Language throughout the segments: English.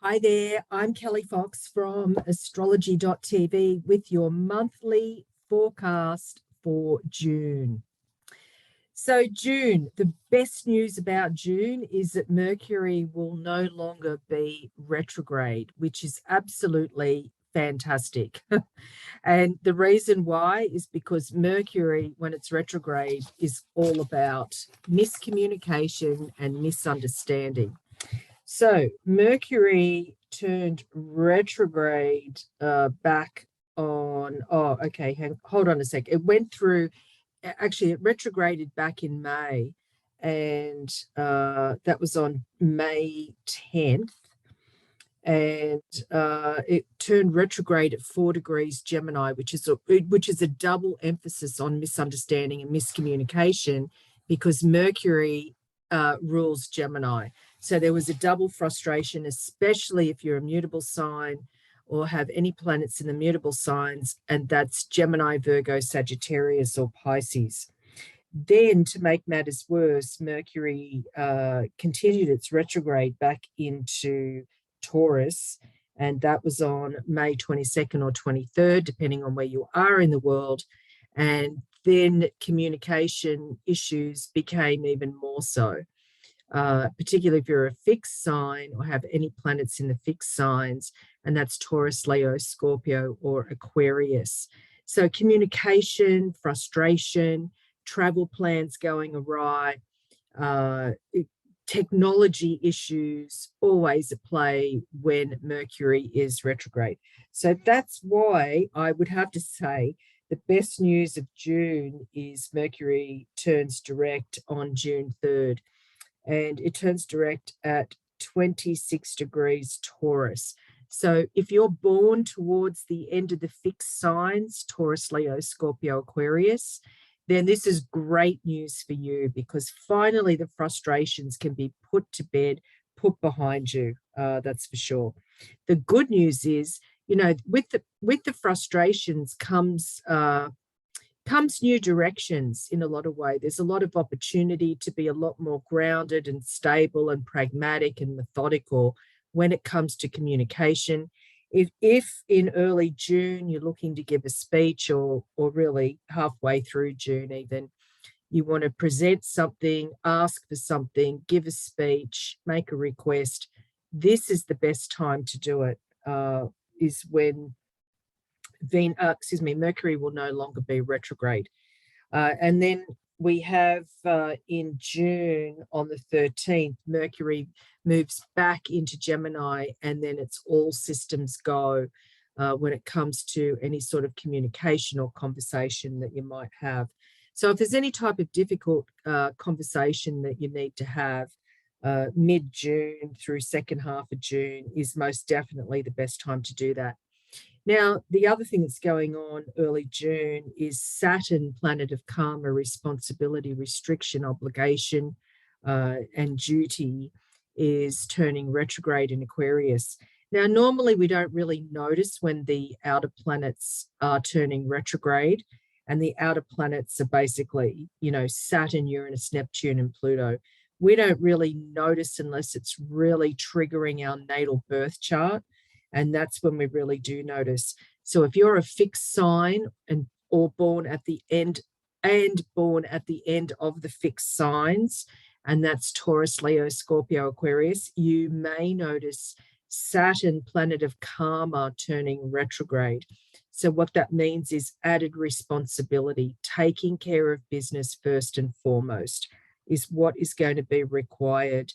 Hi there, I'm Kelly Fox from astrology.tv with your monthly forecast for June. So June, the best news about June is that Mercury will no longer be retrograde, which is absolutely fantastic. And the reason why is because Mercury, when it's retrograde, is all about miscommunication and misunderstanding. So Mercury turned retrograde back on, hold on a sec. It went through, actually it retrograded back in May, and that was on May 10th. And it turned retrograde at 4 degrees Gemini, which is a double emphasis on misunderstanding and miscommunication, because Mercury rules Gemini. So there was a double frustration, especially if you're a mutable sign or have any planets in the mutable signs, and that's Gemini, Virgo, Sagittarius, or Pisces. Then, to make matters worse, Mercury continued its retrograde back into Taurus, and that was on May 22nd or 23rd, depending on where you are in the world. And then communication issues became even more so, particularly if you're a fixed sign or have any planets in the fixed signs, and that's Taurus, Leo, Scorpio, or Aquarius. So communication, frustration, travel plans going awry, technology issues always at play when Mercury is retrograde. So that's why I would have to say the best news of June is Mercury turns direct on June 3rd, and it turns direct at 26 degrees Taurus. So if you're born towards the end of the fixed signs, Taurus, Leo, Scorpio, Aquarius, then this is great news for you, because finally the frustrations can be put to bed, put behind you. That's for sure. The good news is, with the frustrations comes new directions in a lot of ways. There's a lot of opportunity to be a lot more grounded and stable and pragmatic and methodical when it comes to communication. If in early June you're looking to give a speech, or really halfway through June even, you want to present something, ask for something, give a speech, make a request, this is the best time to do it, is when Mercury will no longer be retrograde. And then we have in June on the 13th, Mercury moves back into Gemini, and then it's all systems go when it comes to any sort of communication or conversation that you might have. So if there's any type of difficult conversation that you need to have, mid-June through second half of June is most definitely the best time to do that. Now, the other thing that's going on early June is Saturn, planet of karma, responsibility, restriction, obligation, and duty, is turning retrograde in Aquarius. Now, normally we don't really notice when the outer planets are turning retrograde, and the outer planets are basically, Saturn, Uranus, Neptune, and Pluto. We don't really notice unless it's really triggering our natal birth chart. And that's when we really do notice. So if you're a fixed sign or born at the end of the fixed signs, and that's Taurus, Leo, Scorpio, Aquarius, you may notice Saturn, planet of karma, turning retrograde. So what that means is added responsibility, taking care of business first and foremost is what is going to be required,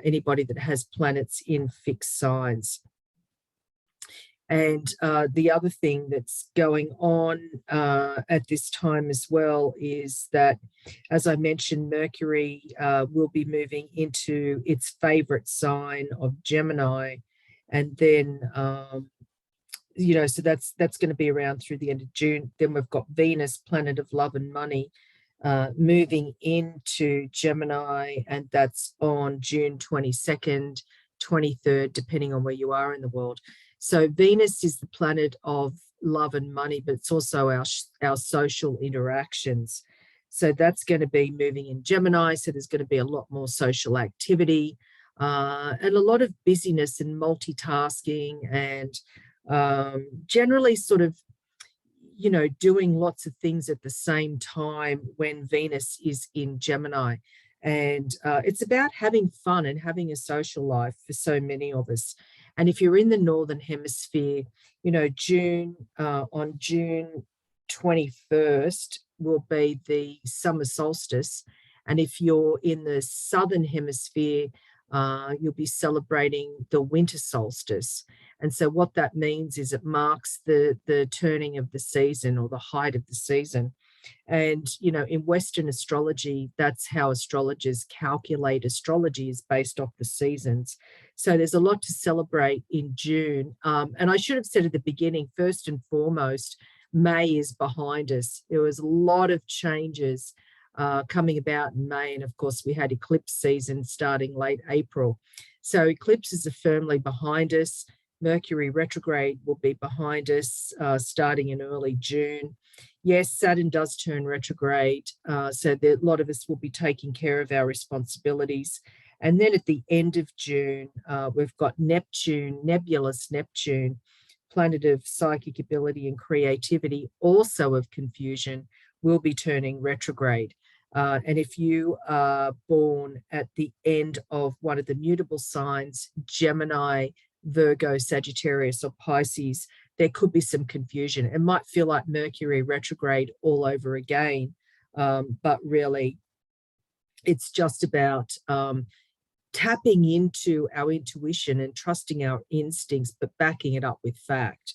anybody that has planets in fixed signs. And the other thing that's going on at this time as well is that, as I mentioned, Mercury will be moving into its favorite sign of Gemini. And then, so that's going to be around through the end of June. Then we've got Venus, planet of love and money, moving into Gemini, and that's on June 22nd, 23rd, depending on where you are in the world. So Venus is the planet of love and money, but it's also our social interactions. So that's going to be moving in Gemini. So there's going to be a lot more social activity, and a lot of busyness and multitasking, and generally sort of, doing lots of things at the same time when Venus is in Gemini. And it's about having fun and having a social life for so many of us. And if you're in the Northern Hemisphere, on June 21st will be the summer solstice. And if you're in the Southern Hemisphere, you'll be celebrating the winter solstice. And so what that means is it marks the turning of the season, or the height of the season. And, in Western astrology, that's how astrologers calculate astrology, is based off the seasons. So there's a lot to celebrate in June. And I should have said at the beginning, first and foremost, May is behind us. There was a lot of changes coming about in May. And of course, we had eclipse season starting late April. So eclipses are firmly behind us. Mercury retrograde will be behind us starting in early June. Yes, Saturn does turn retrograde, so a lot of us will be taking care of our responsibilities. And then at the end of June, we've got Neptune, nebulous Neptune, planet of psychic ability and creativity, also of confusion, will be turning retrograde. And if you are born at the end of one of the mutable signs, Gemini, Virgo, Sagittarius, or Pisces, there could be some confusion. It might feel like Mercury retrograde all over again, but really it's just about tapping into our intuition and trusting our instincts, but backing it up with fact,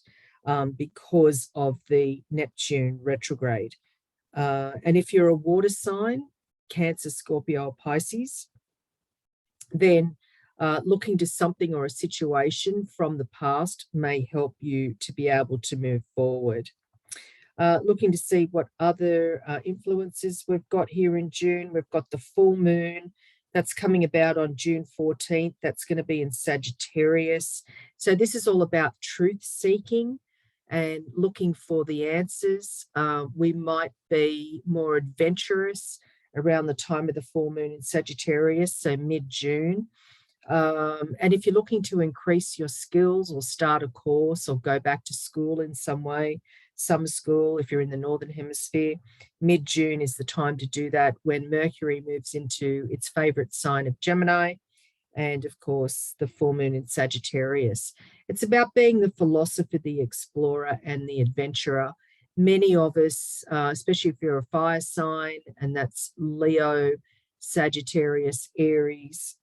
because of the Neptune retrograde. And if you're a water sign, Cancer, Scorpio, or Pisces, then looking to something or a situation from the past may help you to be able to move forward. Looking to see what other influences we've got here in June. We've got the full moon that's coming about on June 14th. That's going to be in Sagittarius. So this is all about truth seeking and looking for the answers. We might be more adventurous around the time of the full moon in Sagittarius, so mid-June. And if you're looking to increase your skills or start a course or go back to school in some way, summer school, if you're in the Northern Hemisphere, mid-June is the time to do that, when Mercury moves into its favorite sign of Gemini, and of course the full moon in Sagittarius. It's about being the philosopher, the explorer, and the adventurer. Many of us, especially if you're a fire sign, and that's Leo, Sagittarius, Aries,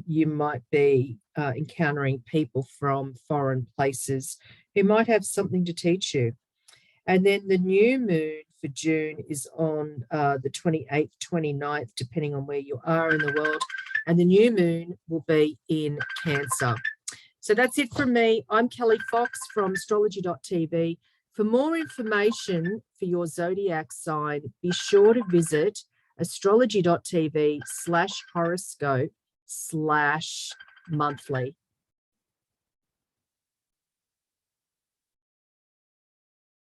you might be encountering people from foreign places who might have something to teach you. And then the new moon for June is on the 28th, 29th, depending on where you are in the world. And the new moon will be in Cancer. So that's it from me. I'm Kelli Fox from astrology.tv. For more information for your zodiac sign, be sure to visit astrology.tv/horoscope/monthly.